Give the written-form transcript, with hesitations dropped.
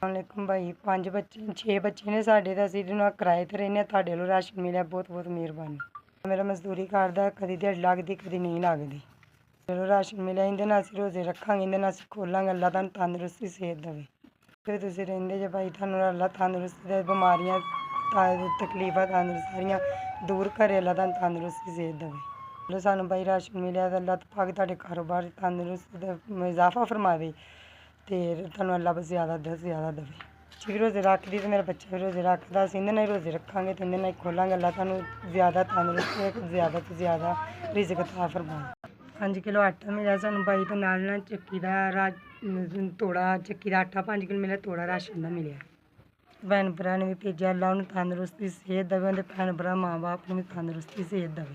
ਵਾਲੇਕੁਮ ਭਾਈ 5 ਬੱਚੇ 6 ਬੱਚੇ ਨੇ ਸਾਡੇ ਤਾਂ ਅਸੀਂ ਜਿਹਨਾਂ ਕਿਰਾਏ 'ਤੇ ਰਹਿੰਦੇ ਹਾਂ। ਤੁਹਾਡੇ ਵੱਲੋਂ ਰਾਸ਼ਨ ਮਿਲਿਆ, ਬਹੁਤ ਬਹੁਤ ਮਿਹਰਬਾਨੀ। ਮੇਰਾ ਮਜ਼ਦੂਰੀ ਕਰਦਾ, ਕਦੀ ਦਿਹਾੜੀ ਲੱਗਦੀ ਕਦੀ ਨਹੀਂ ਲੱਗਦੀ। ਚਲੋ ਰਾਸ਼ਨ ਮਿਲਿਆ, ਇਹਦੇ ਨਾਲ ਅਸੀਂ ਰੋਜ਼ੇ ਰੱਖਾਂਗੇ, ਇਹਦੇ ਨਾਲ ਅਸੀਂ ਖੋਲਾਂਗੇ। ਅੱਲਾ ਤੁਹਾਨੂੰ ਤੰਦਰੁਸਤੀ ਸਿਹਤ ਦੇਵੇ। ਫਿਰ ਤੁਸੀਂ ਰਹਿੰਦੇ ਜੇ ਭਾਈ, ਤੁਹਾਨੂੰ ਅੱਲਾ ਤੰਦਰੁਸਤੀ ਦੇ, ਬਿਮਾਰੀਆਂ ਤਕਲੀਫਾਂ ਸਾਰੀਆਂ ਦੂਰ ਕਰੇ। ਅੱਲਾ ਤੁਹਾਨੂੰ ਤੰਦਰੁਸਤੀ ਸਿਹਤ ਦੇਵੇ। ਚਲੋ ਸਾਨੂੰ ਭਾਈ ਰਾਸ਼ਨ ਮਿਲਿਆ ਤਾਂ ਅੱਲਾ ਪਾਕ ਤੁਹਾਡੇ ਕਾਰੋਬਾਰ ਤੰਦਰੁਸਤੀ ਦਾ ਇਜ਼ਾਫਾ ਫਰਮਾਵੇ ਅਤੇ ਤੁਹਾਨੂੰ ਅੱਲਾ ਬਸ ਜ਼ਿਆਦਾ ਤੋਂ ਜ਼ਿਆਦਾ ਦੇਵੇ। ਠੀਕ ਰੋਜ਼ੇ ਰੱਖਦੀ ਅਤੇ ਮੇਰਾ ਬੱਚਾ ਵੀ ਰੋਜ਼ੇ ਰੱਖਦਾ, ਅਸੀਂ ਇਹਦੇ ਨਾਲ ਹੀ ਰੋਜ਼ੇ ਰੱਖਾਂਗੇ ਅਤੇ ਇਹਦੇ ਨਾਲ ਹੀ ਖੋਲਾਂਗੇ। ਅੱਲਾ ਤੁਹਾਨੂੰ ਜ਼ਿਆਦਾ ਤੰਦਰੁਸਤੀ, ਜ਼ਿਆਦਾ ਤੋਂ ਜ਼ਿਆਦਾ ਰਿਜ਼ਕ ਅਤਾ ਫਰਮਾਵੇ। 5 ਕਿਲੋ ਆਟਾ ਮਿਲਿਆ ਸਾਨੂੰ ਭਾਈ, ਅਤੇ ਨਾਲ ਚੱਕੀ ਦਾ ਤੋੜਾ, ਚੱਕੀ ਦਾ ਆਟਾ 5 ਕਿਲੋ ਮਿਲਿਆ, ਤੋੜਾ ਰਾਸ਼ਨ ਦਾ ਮਿਲਿਆ। ਭੈਣ ਭਰਾ ਨੇ ਵੀ ਭੇਜਿਆ। ਅੱਲਾ ਉਹਨੂੰ ਤੰਦਰੁਸਤੀ ਸਿਹਤ ਦੇਵੇ, ਉਹਦੇ ਭੈਣ ਭਰਾ ਮਾਂ ਬਾਪ ਨੂੰ ਵੀ ਤੰਦਰੁਸਤੀ ਸਿਹਤ ਦੇਵੇ।